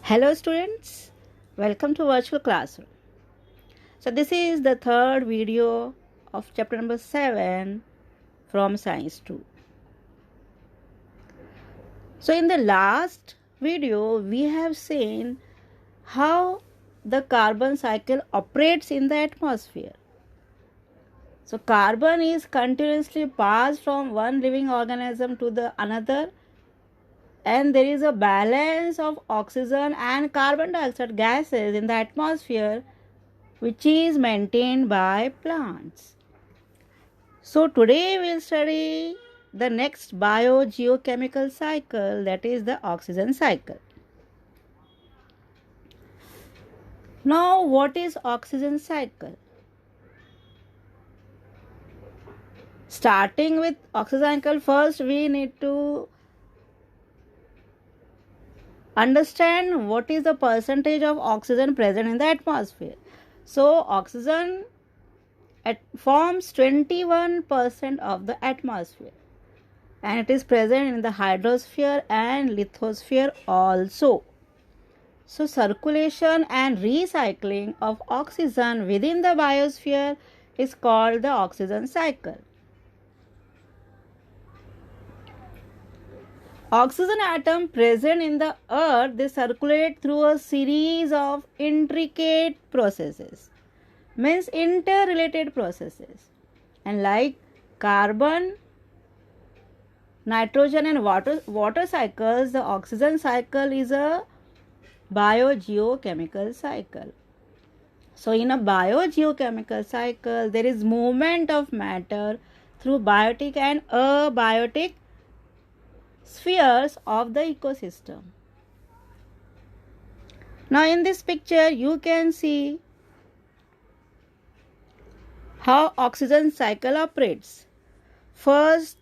Hello students, welcome to virtual classroom. So this is the third video of chapter number 7 from Science 2. So in the last video we have seen how the carbon cycle operates in the atmosphere. So carbon is continuously passed from one living organism to the another, and there is a balance of oxygen and carbon dioxide gases in the atmosphere which is maintained by plants. So today we'll study the next biogeochemical cycle, that is the oxygen cycle. Now what is oxygen cycle? Starting with oxygen cycle, first we need to understand what is the percentage of oxygen present in the atmosphere. So oxygen forms 21% of the atmosphere, and it is present in the hydrosphere and lithosphere also. So circulation and recycling of oxygen within the biosphere is called the oxygen cycle. Oxygen atom present in the earth, they circulate through a series of intricate processes, means interrelated processes, and like carbon, nitrogen and water cycles, the oxygen cycle is a biogeochemical cycle. So in a biogeochemical cycle there is movement of matter through biotic and abiotic spheres of the ecosystem. Now in this picture you can see how oxygen cycle operates. First,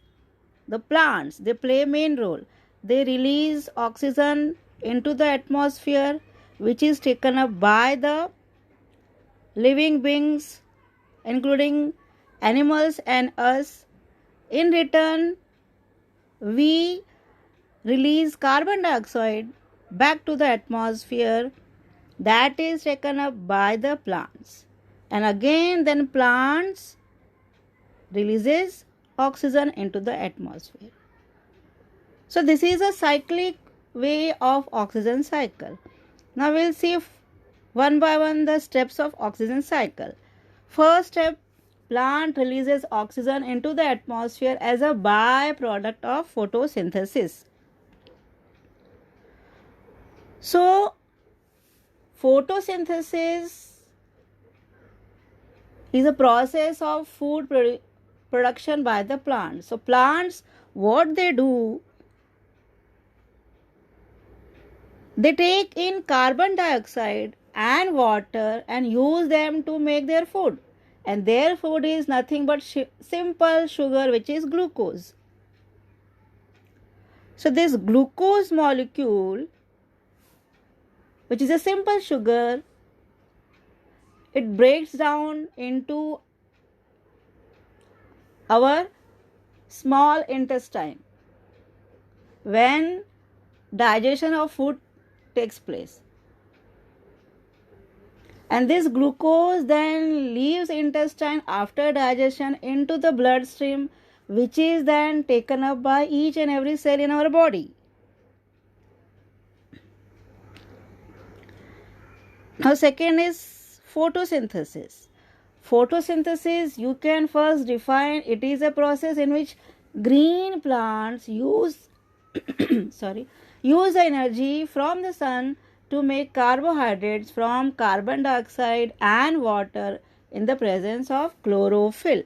the plants, they play a main role. They release oxygen into the atmosphere, which is taken up by the living beings including animals and us. In return, we release carbon dioxide back to the atmosphere, that is taken up by the plants, and again then plants releases oxygen into the atmosphere. So this is a cyclic way of oxygen cycle. Now we'll see one by one the steps of oxygen cycle. First step, plant releases oxygen into the atmosphere as a byproduct of photosynthesis. So photosynthesis is a process of food production by the plants. So plants, what they do, they take in carbon dioxide and water and use them to make their food, and their food is nothing but simple sugar, which is glucose. So this glucose molecule, which is a simple sugar, it breaks down into our small intestine when digestion of food takes place, and this glucose then leaves intestine after digestion into the bloodstream, which is then taken up by each and every cell in our body. Now second is photosynthesis. Photosynthesis, you can first define, it is a process in which green plants use use the energy from the sun to make carbohydrates from carbon dioxide and water in the presence of chlorophyll.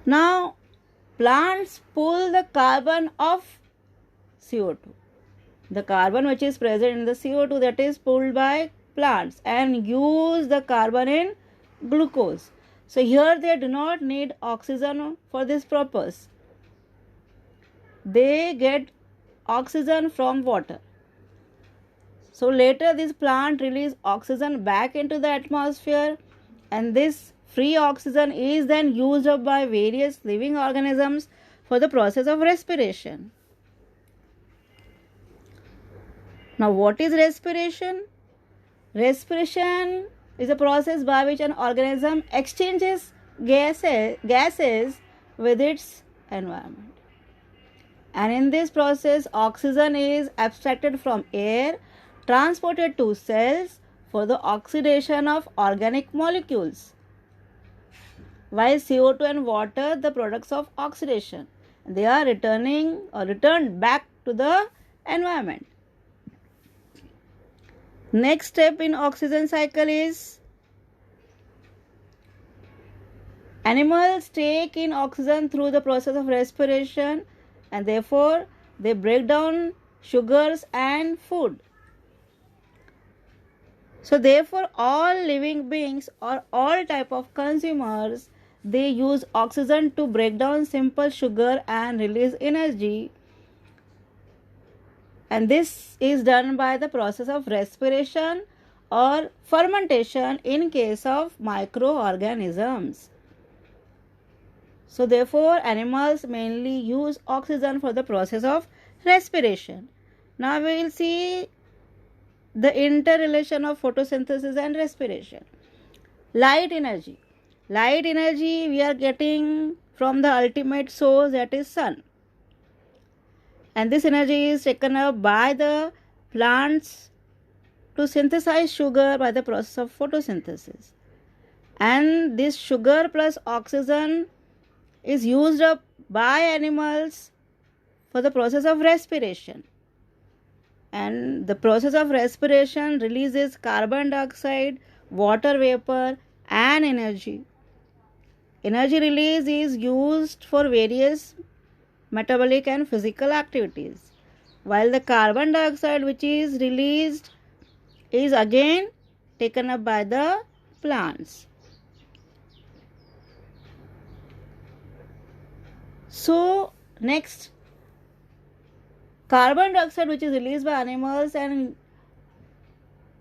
Now plants pull the carbon of CO2. The carbon which is present in the CO2, that is pulled by plants, and use the carbon in glucose. So here they do not need oxygen for this purpose. They get oxygen from water. So later this plant release oxygen back into the atmosphere, and this free oxygen is then used up by various living organisms for the process of respiration. Now, what is respiration? Respiration is a process by which an organism exchanges gases with its environment. And in this process, oxygen is abstracted from air, transported to cells for the oxidation of organic molecules, while CO2 and water, the products of oxidation, they are returned back to the environment. Next step in oxygen cycle is animals take in oxygen through the process of respiration, and therefore they break down sugars and food. So therefore all living beings or all type of consumers, they use oxygen to break down simple sugar and release energy, and this is done by the process of respiration or fermentation in case of microorganisms. So therefore animals mainly use oxygen for the process of respiration. Now we will see the interrelation of photosynthesis and respiration. Light energy we are getting from the ultimate source, that is sun, and this energy is taken up by the plants to synthesize sugar by the process of photosynthesis, and this sugar plus oxygen is used up by animals for the process of respiration, and the process of respiration releases carbon dioxide, water vapor and energy. Energy release is used for various metabolic and physical activities, while the carbon dioxide which is released is again taken up by the plants. So next, carbon dioxide which is released by animals and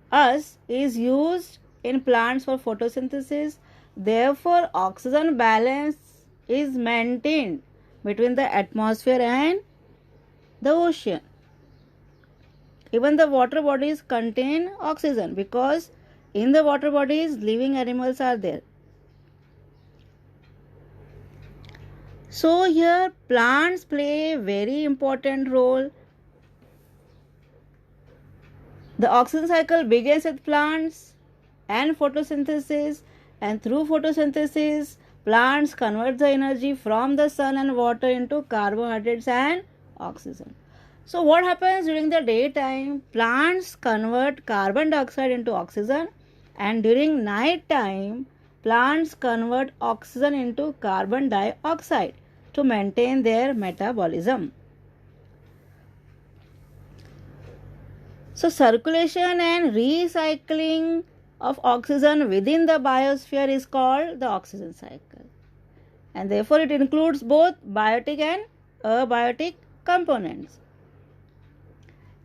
us is used in plants for photosynthesis. Therefore oxygen balance is maintained between the atmosphere and the ocean. Even the water bodies contain oxygen because in the water bodies living animals are there. So here plants play a very important role. The oxygen cycle begins with plants and photosynthesis, and through photosynthesis plants convert the energy from the sun and water into carbohydrates and oxygen. So what happens during the daytime? Plants convert carbon dioxide into oxygen, and during night time plants convert oxygen into carbon dioxide to maintain their metabolism. So circulation and recycling of oxygen within the biosphere is called the oxygen cycle, and therefore it includes both biotic and abiotic components.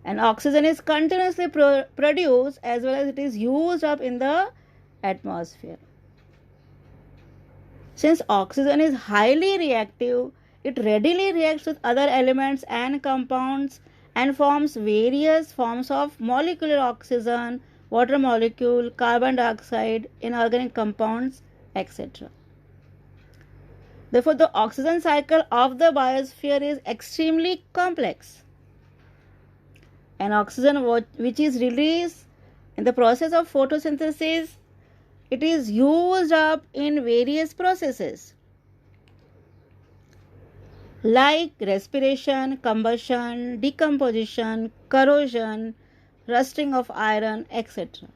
And oxygen is continuously produced as well as it is used up in the atmosphere. Since oxygen is highly reactive, it readily reacts with other elements and compounds and forms various forms of molecular oxygen, water molecule, carbon dioxide, inorganic compounds, etc. Therefore, the oxygen cycle of the biosphere is extremely complex. And oxygen which is released in the process of photosynthesis, it is used up in various processes like respiration, combustion, decomposition, corrosion, rusting of iron, etc.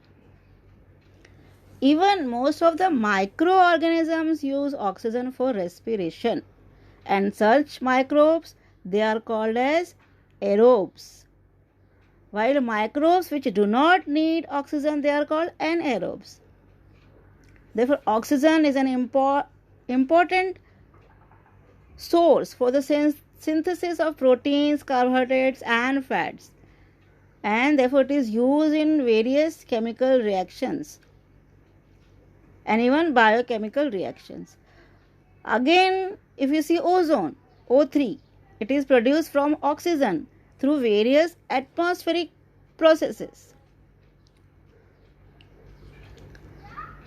Even most of the microorganisms use oxygen for respiration, and such microbes, they are called as aerobes, while microbes which do not need oxygen, they are called anaerobes. Therefore oxygen is an important source for the synthesis of proteins, carbohydrates and fats, and therefore it is used in various chemical reactions and even biochemical reactions. Again, if you see ozone, O3, it is produced from oxygen through various atmospheric processes.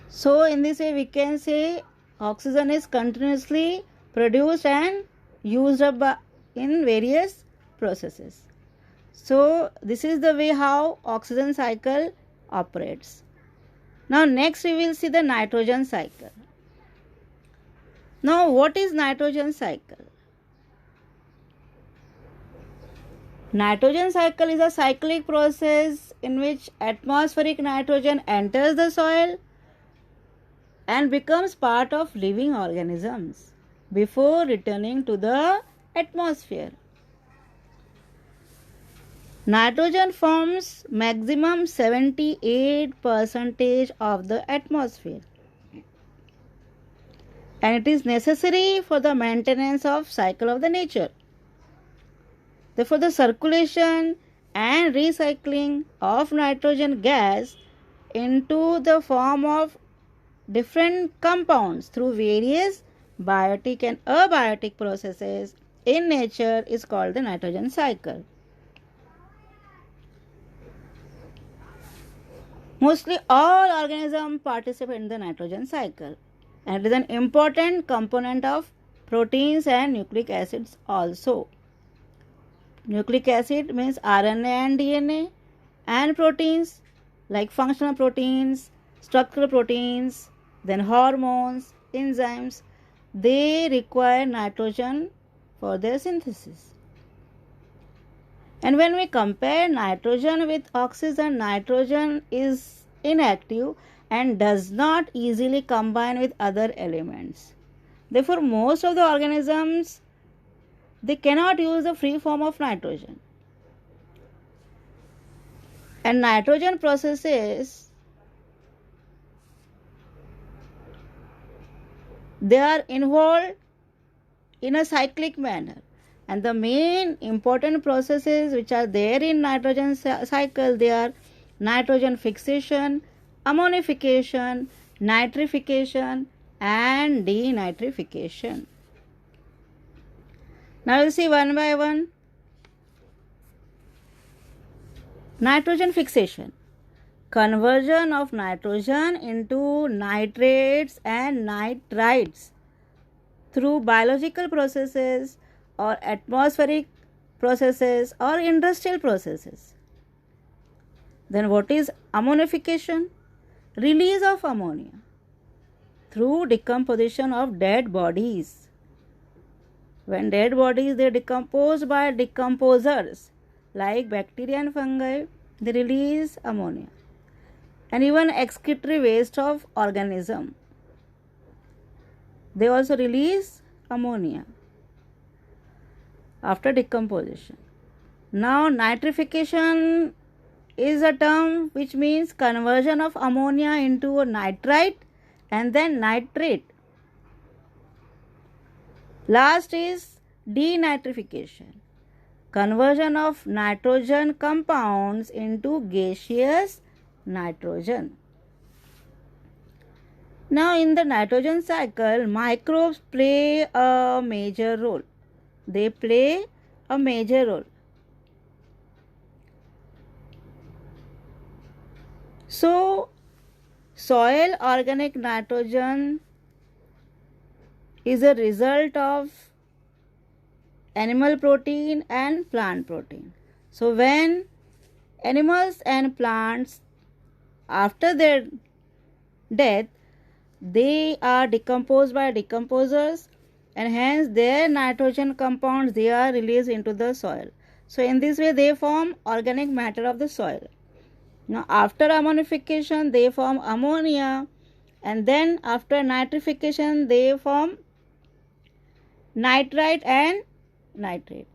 So in this way we can say oxygen is continuously produced and used up in various processes. So this is the way how oxygen cycle operates. Now next we will see the nitrogen cycle. Now what is nitrogen cycle? Nitrogen cycle is a cyclic process in which atmospheric nitrogen enters the soil and becomes part of living organisms before returning to the atmosphere. Nitrogen forms maximum 78% of the atmosphere, and it is necessary for the maintenance of cycle of the nature. Therefore, the circulation and recycling of nitrogen gas into the form of different compounds through various biotic and abiotic processes in nature is called the nitrogen cycle. Mostly all organisms participate in the nitrogen cycle, and it is an important component of proteins and nucleic acids also. Nucleic acid means RNA and DNA, and proteins like functional proteins, structural proteins, then hormones, enzymes, they require nitrogen for their synthesis. And when we compare nitrogen with oxygen, nitrogen is inactive and does not easily combine with other elements. Therefore, most of the organisms, they cannot use the free form of nitrogen. And nitrogen processes, they are involved in a cyclic manner. And the main important processes which are there in nitrogen cycle, they are nitrogen fixation, ammonification, nitrification, and denitrification. Now we'll see one by one. Nitrogen fixation. Conversion of nitrogen into nitrates and nitrites through biological processes or atmospheric processes or industrial processes. Then what is ammonification? Release of ammonia through decomposition of dead bodies. When dead bodies, they decompose by decomposers like bacteria and fungi, they release ammonia. And even excretory waste of organism, they also release ammonia after decomposition. Now nitrification is a term which means conversion of ammonia into a nitrite and then nitrate. Last is denitrification. Conversion of nitrogen compounds into gaseous nitrogen. Now in the nitrogen cycle, microbes play a major role. They play a major role. So, soil organic nitrogen is a result of animal protein and plant protein. So, when animals and plants, after their death, they are decomposed by decomposers, and hence their nitrogen compounds, they are released into the soil. So in this way they form organic matter of the soil. Now after ammonification they form ammonia, and then after nitrification they form nitrite and nitrate.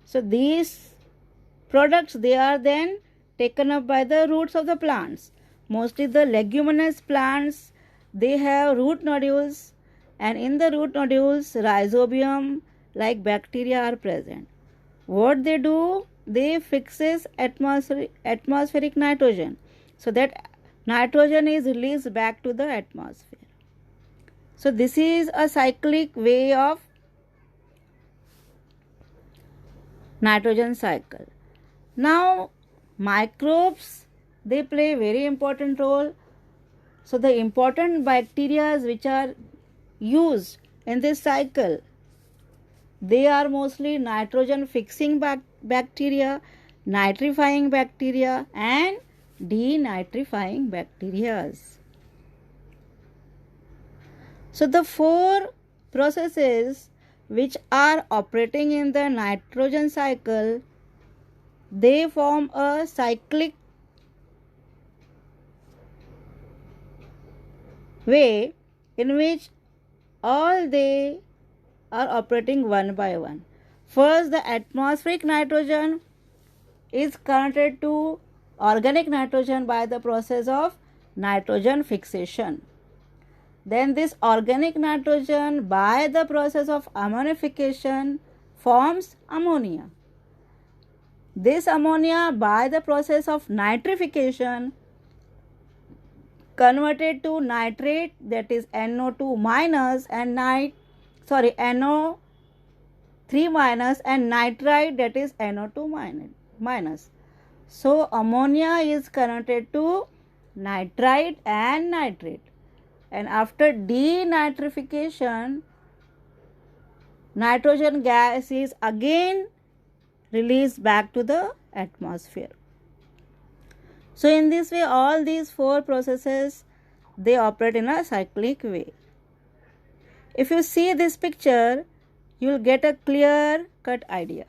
So these products, they are then taken up by the roots of the plants. Mostly the leguminous plants, they have root nodules, and in the root nodules rhizobium like bacteria are present. What they do, they fixes atmospheric nitrogen, so that nitrogen is released back to the atmosphere. So this is a cyclic way of nitrogen cycle. Now microbes, they play very important role. So the important bacteria which are used in this cycle, they are mostly nitrogen fixing bacteria, nitrifying bacteria, and denitrifying bacteria. So the four processes which are operating in the nitrogen cycle, they form a cyclic way in which all they are operating one by one. First, the atmospheric nitrogen is converted to organic nitrogen by the process of nitrogen fixation. Then this organic nitrogen by the process of ammonification forms ammonia. This ammonia by the process of nitrification converted to nitrate, that is NO2 minus, and NO3 minus, and nitrite, that is NO2 minus. So ammonia is converted to nitrite and nitrate, and after denitrification, nitrogen gas is again released back to the atmosphere. So in this way, all these four processes, they operate in a cyclic way. If you see this picture, you will get a clear cut idea.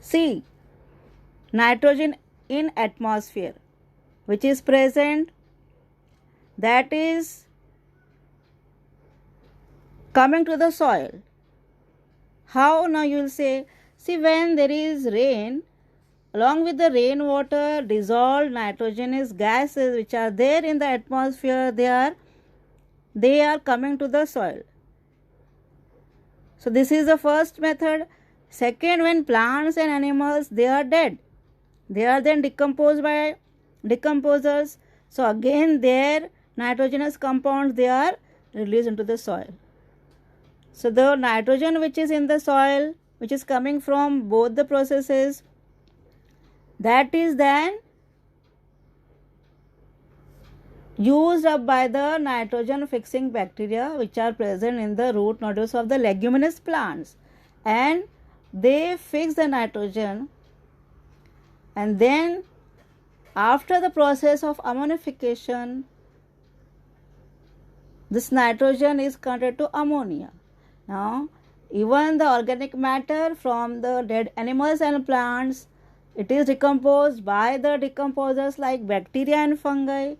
See, nitrogen in atmosphere, which is present, that is coming to the soil. How? Now you will say, see, when there is rain, along with the rainwater, dissolved nitrogenous gases which are there in the atmosphere, they are coming to the soil. So this is the first method. Second, when plants and animals, they are dead, they are then decomposed by decomposers. So again their nitrogenous compounds, they are released into the soil. So the nitrogen which is in the soil, which is coming from both the processes, that is then used up by the nitrogen fixing bacteria which are present in the root nodules of the leguminous plants, and they fix the nitrogen, and then after the process of ammonification, this nitrogen is converted to ammonia. Now, even the organic matter from the dead animals and plants, it is decomposed by the decomposers like bacteria and fungi.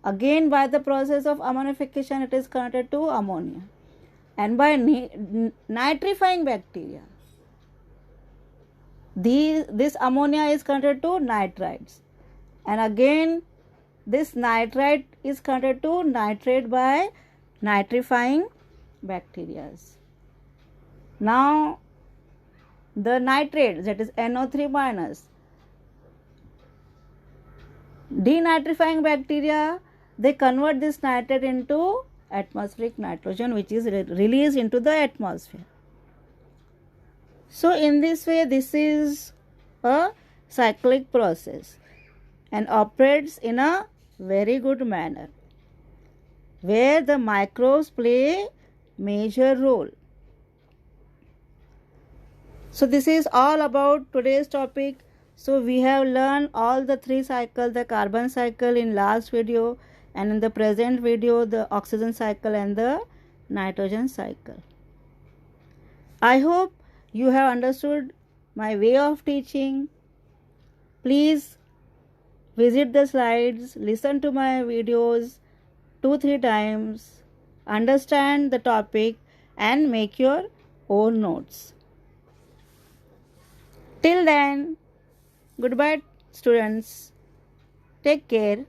Again, by the process of ammonification, it is converted to ammonia. And by nitrifying bacteria, this ammonia is converted to nitrites. And again, this nitrite is converted to nitrate by nitrifying bacteria. Now, the nitrate, that is NO3 minus, denitrifying bacteria, they convert this nitrate into atmospheric nitrogen, which is released into the atmosphere. So in this way, this is a cyclic process and operates in a very good manner, where the microbes play major role. So this is all about today's topic. So we have learned all the three cycles, the carbon cycle in last video, and in the present video the oxygen cycle and the nitrogen cycle. I hope you have understood my way of teaching. Please visit the slides, listen to my videos 2-3 times, understand the topic, and make your own notes. Till then, goodbye students. Take care.